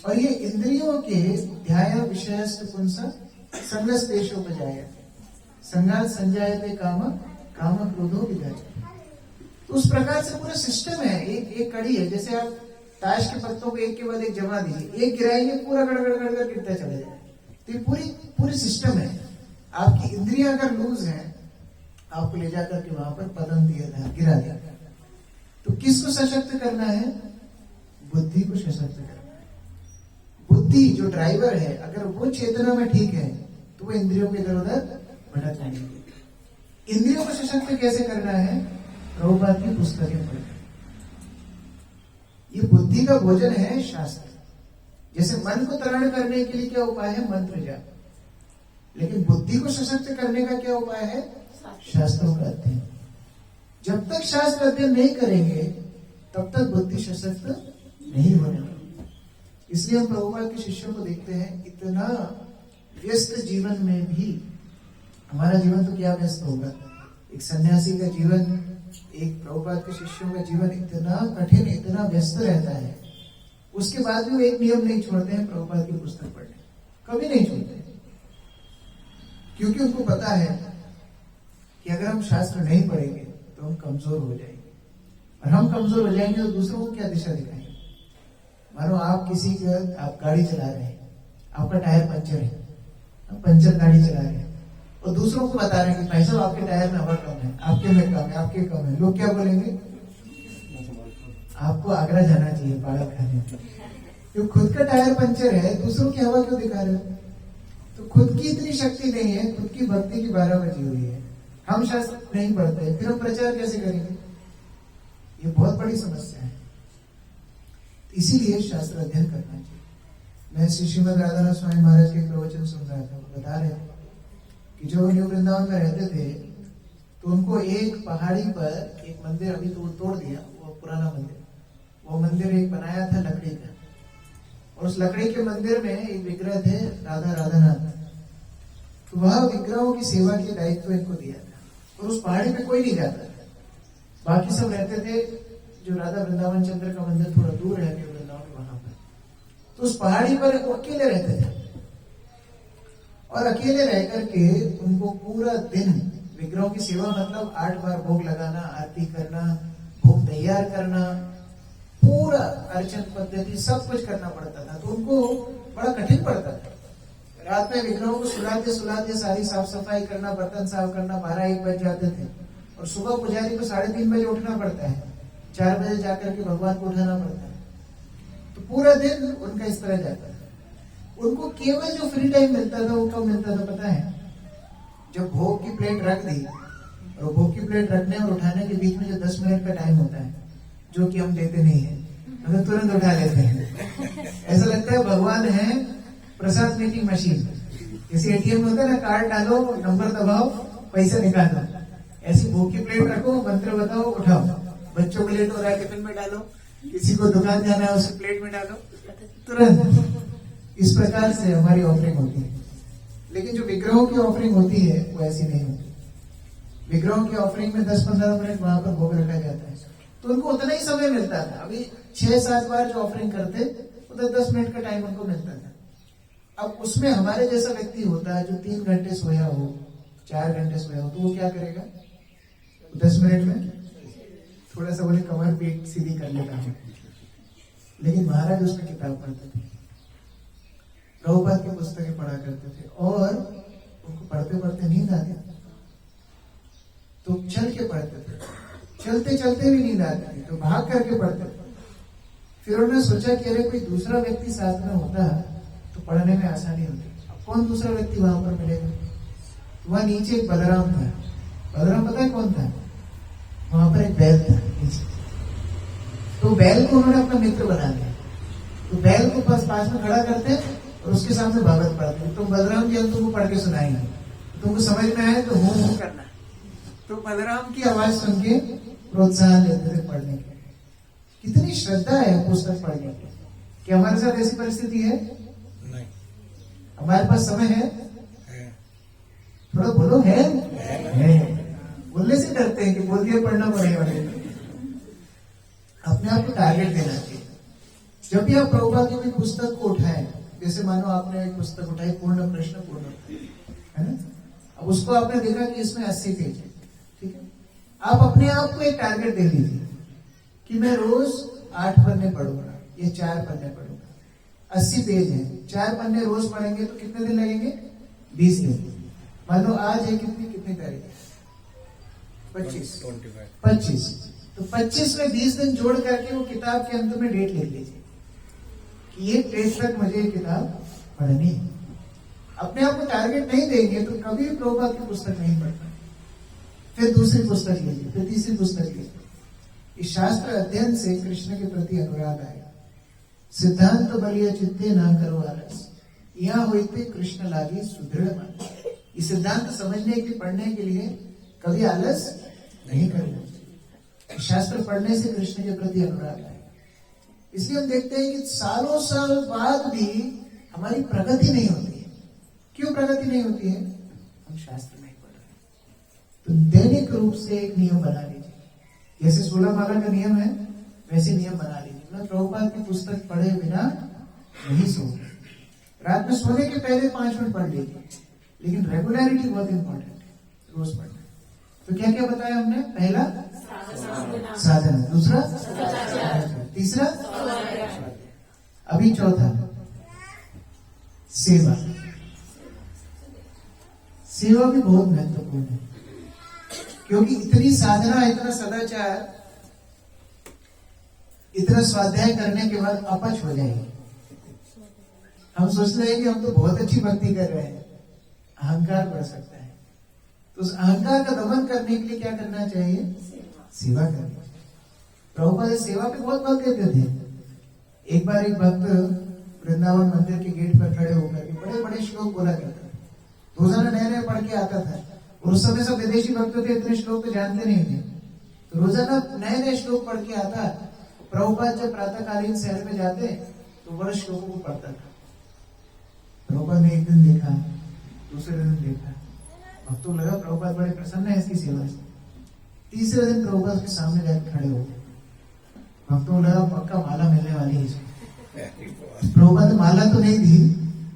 और ये इंद्रियों के ध्याय विषयस्थ पुंसा संगस देशोपजाय संगात संजायते काम काम क्रोधो विजाय। तो उस प्रकार से पूरा सिस्टम है, एक कड़ी है। जैसे आप ताश के पत्तों को एक के बाद एक जमा दीजिए, एक गिराएंगे पूरा गड़गड़ गड़गड़ गिरता चला जाए। तो ये पूरी सिस्टम है। आपकी इंद्रियां अगर लूज है, आपको ले जाकर के वहां पर पतन दिया, गिरा दिया। तो किसको सशक्त करना है? बुद्धि को सशक्त करना है। बुद्धि जो ड्राइवर है, अगर वो चेतना में ठीक है तो वो इंद्रियों के इधर उधर भटक जाएंगे। इंद्रियों को सशक्त कैसे करना है? प्रभुपाद की पुस्तकें पढ़कर। ये बुद्धि का भोजन है शास्त्र। जैसे मन को तरण करने के लिए क्या उपाय है? मंत्र जाप। लेकिन बुद्धि को सशक्त करने का क्या उपाय है? शास्त्रों का अध्ययन। जब तक शास्त्र अध्ययन नहीं करेंगे तब तक बुद्धि सशक्त नहीं होने वाली। इसलिए हम प्रभुपाद के शिष्यों को देखते हैं, इतना व्यस्त जीवन में भी हमारा जीवन तो क्या व्यस्त होगा। एक सन्यासी का जीवन, एक प्रभुपाद के शिष्यों का जीवन इतना कठिन, इतना व्यस्त रहता है, उसके बाद भी वो एक नियम नहीं छोड़ते हैं प्रभुपाद की पुस्तक पढ़ने, कभी नहीं छोड़ते। क्योंकि उनको पता है कि अगर हम शास्त्र नहीं पढ़ेंगे तो हम कमजोर हो जाएंगे, और हम कमजोर हो जाएंगे तो दूसरों को क्या दिशा दिखाएंगे। मानो आप किसी का, आप गाड़ी चला रहे हैं, आपका टायर पंचर है, आप पंचर गाड़ी चला रहे हैं और दूसरों को बता रहे हैं कि भाई साहब आपके टायर में हवा कम है, आपके में कम है, आपके कम है। लोग क्या बोलेंगे? आपको आगरा जाना चाहिए पागल खाने। जो खुद का टायर पंचर है, दूसरों की हवा क्यों दिखा रहे हो? तो खुद की इतनी शक्ति नहीं है, खुद की भक्ति की 12 बजी हुई है, हम शास्त्र नहीं पढ़ते, फिर हम प्रचार कैसे करेंगे? ये बहुत बड़ी समस्या है। इसीलिए शास्त्र अध्ययन करना चाहिए। मैं श्री श्रीमद राधानाथ स्वामी महाराज के प्रवचन सुन रहा था, वो बता रहे थे कि जो न्यू वृंदावन में रहते थे तो उनको एक पहाड़ी पर एक मंदिर, अभी तो तोड़ दिया, वो पुराना मंदिर, वो मंदिर एक बनाया था लकड़ी का, और उस लकड़ी के मंदिर में एक विग्रह थे राधा राधानाथ। तो वह विग्रहों की सेवा के दायित्व इनको दिया था, और उस पहाड़ी पे कोई नहीं जाता था, बाकी सब रहते थे। जो राधा वृंदावन चंद्र का मंदिर थोड़ा दूर है न्यू वृंदावन, वहां पर, तो उस पहाड़ी पर वो अकेले रहते थे, और अकेले रह करके उनको पूरा दिन विग्रहों की सेवा, मतलब 8 बार भोग लगाना, आरती करना, भोग तैयार करना, पूरा अर्चन पद्धति सब कुछ करना पड़ता था। तो उनको बड़ा कठिन पड़ता था। रात में विग्रहों को सुलाते सारी साफ सफाई करना, बर्तन साफ करना, 12-1 बज जाते थे, और सुबह पुजारी को 3:30 बजे उठना पड़ता है, 4 बजे जाकर के भगवान को उठाना पड़ता है। तो पूरा दिन उनका इस तरह जाता था। उनको केवल जो फ्री टाइम मिलता था वो कब मिलता था पता है? जब भोग की प्लेट रख दी, और भोग की प्लेट रखने और उठाने के बीच में जो 10 मिनट का टाइम होता है, जो कि हम देते नहीं है, मतलब तुरंत उठा लेते हैं। ऐसा लगता है भगवान है प्रसाद मेकिंग मशीन, जैसे एटीएम होता है ना, कार्ड डालो, नंबर दबाओ, पैसा निकालो। ऐसी भोग की प्लेट रखो, मंत्र बताओ, उठाओ। बच्चों को लेट हो रहा है, टिफिन में डालो, किसी को दुकान जाना है उसे प्लेट में डालो, तुरंत। इस प्रकार से हमारी ऑफरिंग होती है। लेकिन जो विग्रहों की ऑफरिंग होती है वो ऐसी नहीं होती। विग्रहों की ऑफरिंग में 10-15 मिनट वहां पर भोग रखा जाता है, तो उनको उतना ही समय मिलता था। अभी 6-7 बार जो ऑफरिंग करते, उधर 10 मिनट का टाइम उनको मिलता था। अब उसमें हमारे जैसा व्यक्ति होता है जो 3 घंटे सोया हो, 4 घंटे सोया हो, तो वो क्या करेगा? 10 मिनट में थोड़ा सा बोले कमर पीठ सीधी कर लेता है। लेकिन महाराज उसमें किताब पढ़ते थे, प्रभुपाद की पुस्तकें पढ़ा करते थे, और उनको पढ़ते पढ़ते नींद आती तो चल के पढ़ते थे, चलते चलते भी नींद आती थी तो भाग करके पढ़ते थे। फिर उन्होंने सोचा कि अरे कोई दूसरा व्यक्ति साथ में होता तो पढ़ने में आसानी होती। अब कौन दूसरा व्यक्ति वहां पर मिलेगा? तो वहां नीचे एक बलराम था। बलराम पता है कौन था? वहां पर एक बैल था नीचे। तो बैल को उन्होंने अपना मित्र बना लिया। तो बैल को पास में खड़ा करते और उसके सामने भागवत पढ़ते हैं। तुम बलराम जी हम तुमको पढ़ के सुनाएंगे, तुमको समझ में आए तो हूं करना। तो बलराम की आवाज सुन के प्रोत्साहन लेते थे पढ़ने के। कितनी श्रद्धा है पुस्तक पढ़ने की। क्या हमारे साथ ऐसी परिस्थिति है? नहीं। हमारे पास समय है? थोड़ा बोलो है? बोलने से डरते हैं कि बोल दिया पढ़ना पड़ेगा। अपने आप को टारगेट देना चाहिए। जब भी आप प्रभुपाद की कोई पुस्तक को उठाएं, जैसे मानो आपने एक पुस्तक उठाई पूर्ण प्रश्न पूर्ण उत्तर, है ना? अब उसको आपने देखा कि इसमें 80 पेज है, ठीक है? आप अपने आप को एक टारगेट दे लीजिए कि मैं रोज 8 पन्ने पढ़ूंगा, ये 4 पन्ने पढ़ूंगा। 80 पेज है, 4 पन्ने रोज पढ़ेंगे तो कितने दिन लगेंगे? 20 दिन। मान लो आज है कितनी तारीख है? 25। तो 25 में 20 दिन जोड़ करके वो किताब के अंत में डेट लिख लीजिए कि ये डेट तक मुझे ये किताब पढ़नी है। अपने आप को टारगेट नहीं देंगे तो कभी भी प्रभुपाद की पुस्तक नहीं पढ़ना। फिर दूसरी पुस्तक लीजिए, फिर तीसरी पुस्तक लीजिए। इस शास्त्र अध्ययन से कृष्ण के प्रति अनुराग आएगा। सिद्धांत बलिया चित्ते ना करो आलस, यहाँ होते कृष्ण लागी सुदृढ़ मन। इस सिद्धांत समझने के लिए, पढ़ने के लिए कभी आलस नहीं करना। शास्त्र पढ़ने से कृष्ण के प्रति अनुराग आएगा। इसलिए हम देखते हैं कि सालों साल बाद भी हमारी प्रगति नहीं होती है। क्यों प्रगति नहीं होती है? हम शास्त्र नहीं पढ़ रहे। तो दैनिक रूप से एक नियम बना लीजिए, जैसे 16 माला का नियम है वैसे नियम बना लीजिए। मैं प्रभुपाद की पुस्तक पढ़े बिना नहीं सोऊंगा। रात में सोने के पहले 5 मिनट पढ़ लीजिए, लेकिन रेगुलरिटी बहुत इंपॉर्टेंट है, रोज पढ़ना। तो क्या क्या बताया हमने? पहला साधन, दूसरा तीसरा, अभी चौथा सेवा। सेवा भी बहुत महत्वपूर्ण है, क्योंकि इतनी साधना, इतना सदाचार, इतना स्वाध्याय करने के बाद अपच हो जाएगी। हम सोचते हैं कि हम तो बहुत अच्छी भक्ति कर रहे हैं, अहंकार बढ़ सकता है। तो उस अहंकार का दमन करने के लिए क्या करना चाहिए? सेवा करनी चाहिए। प्रभुपाद सेवा पे बहुत बल देते थे। एक बार एक भक्त वृंदावन मंदिर के गेट पर खड़े होकर के बड़े बड़े श्लोक बोला करता था। रोजाना नए नए पढ़ के आता था, और उस समय सब विदेशी भक्त थे, इतने श्लोक तो जानते नहीं थे। तो रोजाना नए नए श्लोक पढ़ के आता। प्रभुपाद जब प्रातःकालीन शहर में जाते तो बड़े श्लोकों को पढ़ता था। प्रभुपाद ने एक दिन देखा, दूसरे दिन देखा, भक्तों लगा प्रभुपाद बड़े प्रसन्न है इसकी सेवा से। तीसरे दिन प्रभुपाद के सामने जाकर खड़े हो गए। भक्तों लगा पक्का माला मिलने वाली है इसको। प्रभुपाद ने माला तो नहीं दी,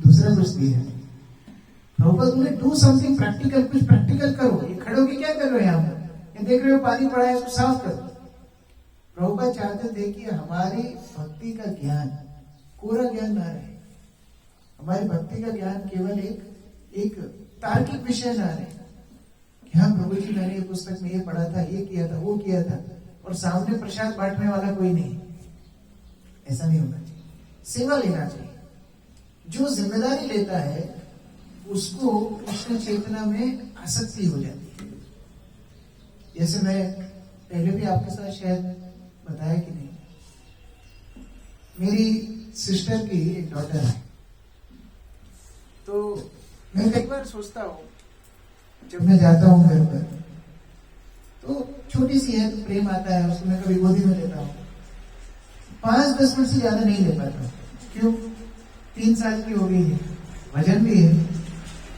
दूसरा कुछ दिया। प्रभुपाद बोले डू समथिंग प्रैक्टिकल, कुछ प्रैक्टिकल करो। ये खड़े होके क्या कर रहे हो यहाँ पर? ये देख रहे हो पानी पड़ा है, इसको साफ करो। प्रभुपाद चाहते थे कि हमारी भक्ति का ज्ञान कोरा ज्ञान ना रहे। हमारी भक्ति का ज्ञान केवल एक तार्किक विषय ना रहे कि हाँ प्रभु जी मैंने ये पुस्तक में ये पढ़ा था, ये किया था, वो किया था, और सामने प्रसाद बांटने वाला कोई नहीं। ऐसा नहीं होना चाहिए। सेवा लेना चाहिए। जो जिम्मेदारी लेता है उसको कृष्ण चेतना में आसक्ति हो जाती है। जैसे मैं पहले भी आपके साथ शायद बताया कि नहीं, मेरी सिस्टर की एक डॉटर है। तो मैं कई बार सोचता हूँ, जब मैं जाता हूँ घर पर, तो छोटी सी है तो प्रेम आता है, उसको मैं कभी गोदी में लेता हूँ। 5-10 मिनट से ज्यादा नहीं ले पाता। क्यों? 3 साल की हो गई है, वजन भी है,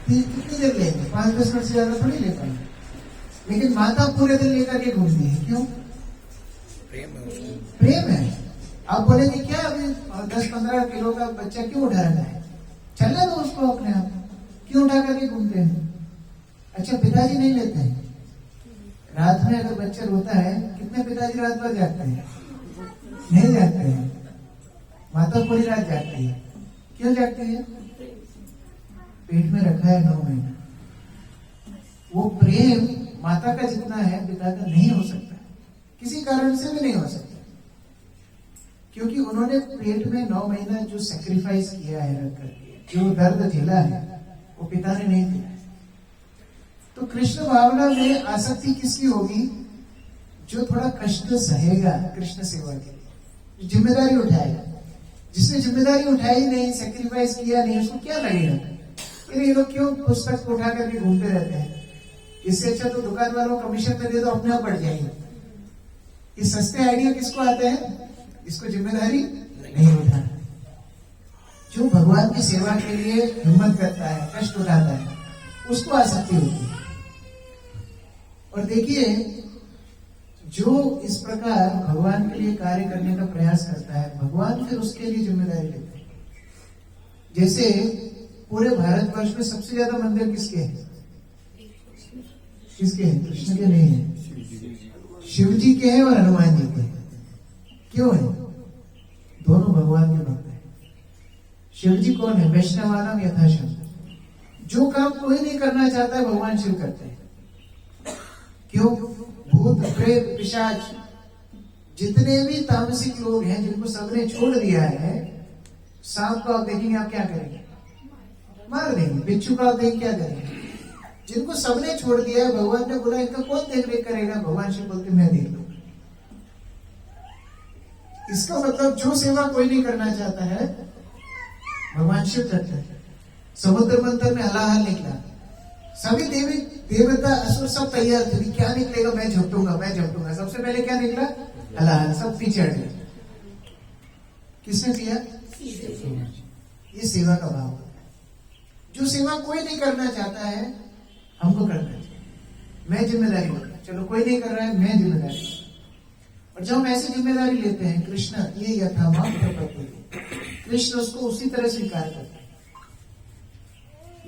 कितनी देर लेंगे? 5-10 मिनट से ज्यादा थोड़ी ले पाएंगे। लेकिन माता पूरे दिन लेकर के घूमती है। क्यों? प्रेम है। आप बोलेंगे क्या अभी 10-15 किलो का बच्चा क्यों उठा रहा है? चलने दो उसको अपने आप। क्यों उठा करके घूमते हैं? अच्छा पिताजी नहीं लेते हैं? रात में अगर बच्चा रोता है, कितने पिताजी रात भर जागते हैं? नहीं जागते हैं। माता पूरी रात जागती है। क्यों जागती है? पेट में रखा है 9 महीना। वो प्रेम माता का जितना है पिता का नहीं हो सकता, किसी कारण से भी नहीं हो सकता, क्योंकि उन्होंने पेट में 9 महीना जो सैक्रिफाइस किया है रख करके, जो दर्द झेला है, वो पिता ने नहीं दिया। तो कृष्ण भावना में आसक्ति किसकी होगी? जो थोड़ा कष्ट सहेगा कृष्ण सेवा के लिए, जिम्मेदारी उठाएगा। जिसने जिम्मेदारी उठाई नहीं, सेक्रीफाइस किया नहीं, उसको क्या लगेगा? ये लोग क्यों पुस्तक को उठा करके घूमते रहते हैं? इससे अच्छा तो दुकान वालों को कमीशन में दे दो, अपने आप बढ़ जाएंगे। ये सस्ते आइडिया किसको आते हैं? इसको जिम्मेदारी नहीं उठाना। जो भगवान की सेवा के लिए हिम्मत करता है, कष्ट उठाता है, उसको आसक्ति होती है। और देखिए, जो इस प्रकार भगवान के लिए कार्य करने का प्रयास करता है, भगवान फिर उसके लिए जिम्मेदारी लेते हैं। जैसे पूरे भारतवर्ष में सबसे ज्यादा मंदिर किसके हैं? किसके हैं? कृष्ण के नहीं है, शिव जी के हैं और हनुमान जी के हैं। क्यों है? दोनों भगवान के भक्त हैं। शिव जी कौन है? वैष्णवानाम यथाशक्ति। जो काम कोई नहीं करना चाहता है, भगवान शिव करते हैं। क्यों? भूत प्रेत पिशाच जितने भी तामसिक लोग हैं, जिनको सबने छोड़ दिया है, सांप को आप देखेंगे, आप क्या करेंगे? मार देंगे। बिच्छू को आप देखेंगे, क्या करेंगे? जिनको सबने छोड़ दिया है, भगवान ने बोला इनका कौन देख रेख करेगा? भगवान शिव बोलते मैं देख लूंगा। इसका मतलब जो सेवा कोई नहीं करना चाहता है, भगवान शिव करते हैं। समुद्र मंथन में हलाहल निकला, सभी देवी देवता असुर सब तैयार थे, क्या निकलेगा? मैं झपटूंगा, मैं झपटूंगा। सबसे पहले क्या निकला? हलाहल। सब पीछे हटे। किसने किया? ये सेवा का भाव होता है। जो सेवा कोई नहीं करना चाहता है, हमको करना चाहिए। मैं जिम्मेदारी लूंगा। चलो कोई नहीं कर रहा है, मैं जिम्मेदारी लूंगा। और जब हम ऐसी जिम्मेदारी लेते हैं, कृष्ण ये यथामाम प्रपद्यते, कृष्ण उसको उसी तरह स्वीकार करते हैं।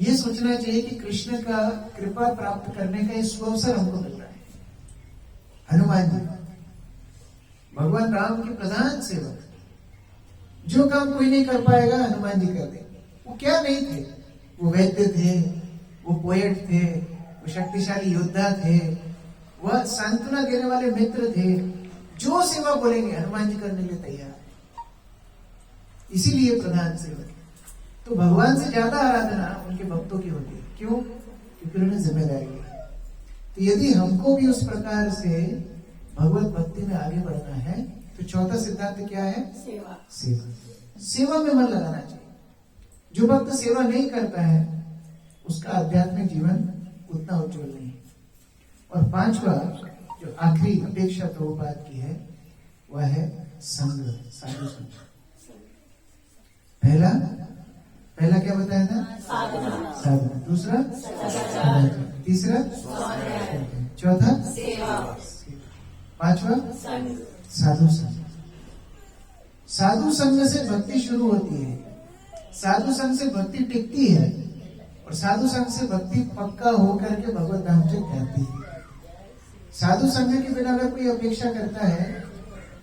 ये सोचना चाहिए कि कृष्ण का कृपा प्राप्त करने का ये सुअवसर हमको मिल रहा है। हनुमान जी भगवान राम के प्रधान सेवक, जो काम कोई नहीं कर पाएगा, हनुमान जी कर देंगे। वो क्या नहीं थे? वो वैद्य थे, वो पोएट थे, वो शक्तिशाली योद्धा थे, वह सांत्वना देने वाले मित्र थे। जो सेवा बोलेंगे, हनुमान जी करने के लिए तैयार। इसीलिए प्रधान सेवक। तो भगवान से ज्यादा आराधना उनके भक्तों की होती है। क्यों? क्योंकि उन्होंने जिम्मेदारी ली। तो यदि हमको भी उस प्रकार से भगवत भक्ति में आगे बढ़ना है, तो चौथा सिद्धांत क्या है? सेवा। सेवा में मन लगाना चाहिए। जो भक्त सेवा नहीं करता है, उसका आध्यात्मिक जीवन उतना उज्जवल नहीं है। और पांचवा, जो आखिरी अपेक्षा तो बात की है, वह है संग, साधु संग। पहला क्या बताया था? साधना। दूसरा तीसरा चौथा पांचवा साधु संग। साधु संग से भक्ति शुरू होती है, साधु संग से भक्ति टिकती है, और साधु संग से भक्ति पक्का होकर के भगवत धाम तक जाती है। साधु संग के बिना अगर कोई अपेक्षा करता है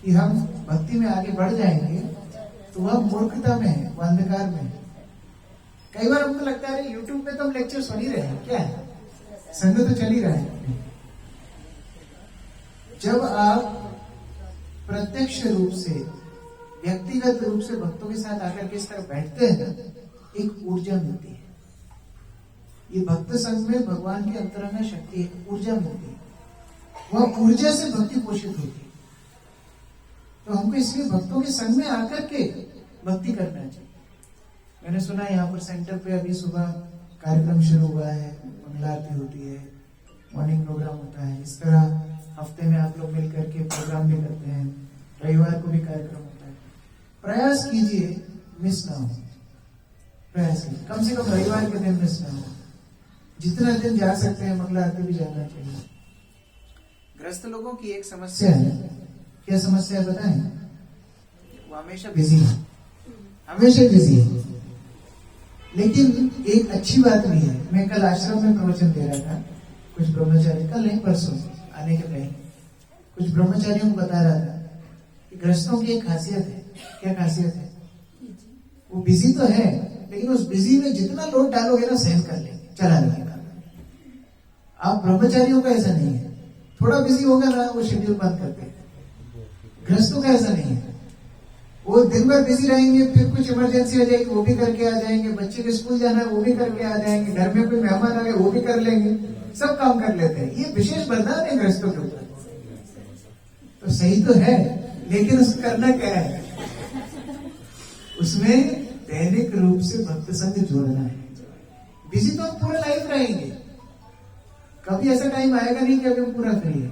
कि हम भक्ति में आगे बढ़ जाएंगे, तो वह मूर्खता में है, अंधकार में है। कई बार हमको लगता है यूट्यूब पे तो हम लेक्चर सुन ही रहे हैं, क्या है, संग तो चल ही रहा है। जब आप प्रत्यक्ष रूप से, व्यक्तिगत रूप से भक्तों के साथ आकर के इस तरह बैठते हैं ना, एक ऊर्जा मिलती है। ये भक्त संग में भगवान की अंतरंग शक्ति, एक ऊर्जा मिलती है। वह ऊर्जा से भक्ति पोषित होती है। तो हमको इसलिए भक्तों के संग में आकर के भक्ति करना चाहिए। मैंने सुना यहाँ पर सेंटर पे अभी सुबह कार्यक्रम शुरू हुआ है, मंगला आरती होती है, मॉर्निंग प्रोग्राम होता है। इस तरह हफ्ते में आप लोग मिल करके प्रोग्राम भी करते हैं, रविवार को भी कार्यक्रम होता है। प्रयास कीजिए मिस ना हो, प्रयास कीजिए कम से कम रविवार के दिन मिस ना हो। जितना दिन जा सकते हैं मंगला आरती भी जाना चाहिए। ग्रस्त लोगों की एक समस्या है, क्या समस्या है बताएं? वो हमेशा बिजी है, हमेशा बिजी है। लेकिन एक अच्छी बात भी है। मैं कल आश्रम में प्रवचन दे रहा था, कुछ ब्रह्मचारी, कल नहीं परसों आने के पहले कुछ ब्रह्मचारियों को बता रहा था कि ग्रस्तों की एक खासियत है। क्या खासियत है? वो बिजी तो है, लेकिन उस बिजी में जितना लोड डालोगे ना, सहन कर लेंगे, चला लेंगे। आप ब्रह्मचारियों का ऐसा नहीं है, थोड़ा बिजी होगा ना, वो शेड्यूल बंद करते हैं। ग्रस्तों का ऐसा नहीं है, वो दिन भर बिजी रहेंगे, फिर कुछ इमरजेंसी हो जाएगी वो भी करके आ जाएंगे, बच्चे के स्कूल जाना है वो भी करके आ जाएंगे, घर में कोई मेहमान आ गए वो भी कर लेंगे, सब काम कर लेते हैं। ये विशेष वरदान है ग्रस्तों के ऊपर। तो सही तो है, लेकिन उसको करना क्या है? उसमें दैनिक रूप से भक्त संग जोड़ना है। बिजी तो हम पूरा लाइफ रहेंगे, कभी ऐसा टाइम आएगा नहीं कि अभी हम पूरा फ्री है।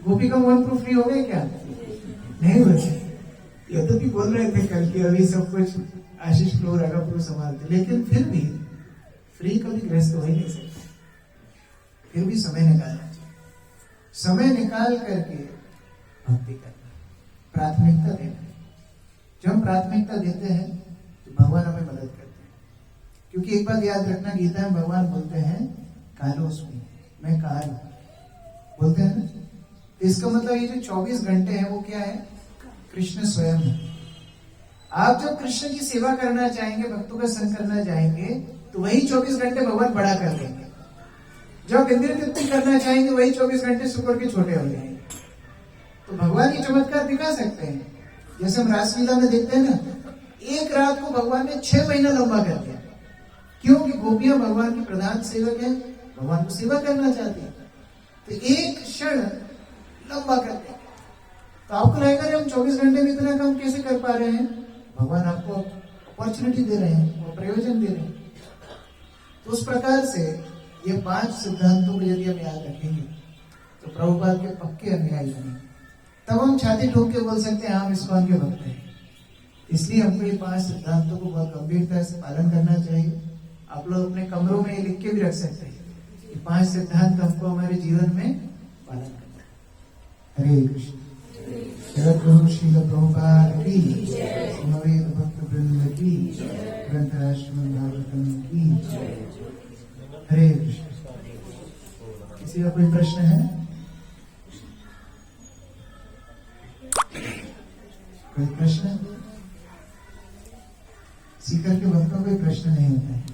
गोपिका मोहन प्रूफ फ्री हो गए क्या? नहीं बचे। ये तो भी बोल रहे थे कल की अभी सब कुछ आशीष फ्लो रागा प्रो संभालते, लेकिन फिर भी फ्री कभी ग्रस्त हो ही नहीं सकते। फिर भी समय निकालना चाहिए, समय निकाल करके भक्ति करना, प्राथमिकता देना। जब हम प्राथमिकता देते हैं तो भगवान हमें मदद करते हैं। क्योंकि एक बात याद रखना, गीता में भगवान बोलते हैं कालोस्मि, मैं काल बोलते हैं ना। इसका मतलब ये जो 24 घंटे हैं वो क्या है? कृष्ण स्वयं है। आप जब कृष्ण की सेवा करना चाहेंगे, भक्तों का संग करना चाहेंगे, तो वही 24 घंटे भगवान बड़ा कर देंगे। जब इंद्रिय तृप्ति करना चाहेंगे, वही 24 घंटे सुकर के छोटे हो जाएंगे। तो भगवान ये चमत्कार दिखा सकते हैं। जैसे हम रासलीला में देखते हैं ना, एक रात को भगवान ने 6 महीना लंबा कर दिया। क्योंकि गोपियां भगवान की प्रधान सेवक है, भगवान को सेवा करना चाहती है, तो एक क्षण लंबा कर दिया। तो आपको लगेगा हम 24 घंटे में इतना काम कैसे कर पा रहे हैं? भगवान आपको अपॉर्चुनिटी दे रहे हैं, वो प्रयोजन दे रहे हैं। तो उस प्रकार से ये 5 सिद्धांतों को यदि हम याद रखेंगे तो प्रभुपाद के पक्के अनुयायी बनेंगे। तब हम छाती ठोक के बोल सकते हैं हम इस्कॉन के भक्त हैं। इसलिए हमको ये 5 सिद्धांतों को बहुत गंभीरता से पालन करना चाहिए। आप लोग अपने कमरों में लिख के भी रख सकते हैं कि 5 सिद्धांत हमको हमारे जीवन में पालन करना। हरे कृष्ण। जगत गुरु श्रील प्रभुपाद की, समवेत भक्त वृंद की, ग्रंथ राष्ट्रमंड भागवतम की। हरे कृष्ण। किसी का कोई प्रश्न है? कोई प्रश्न? सीकर के भक्तों कोई प्रश्न नहीं होता है।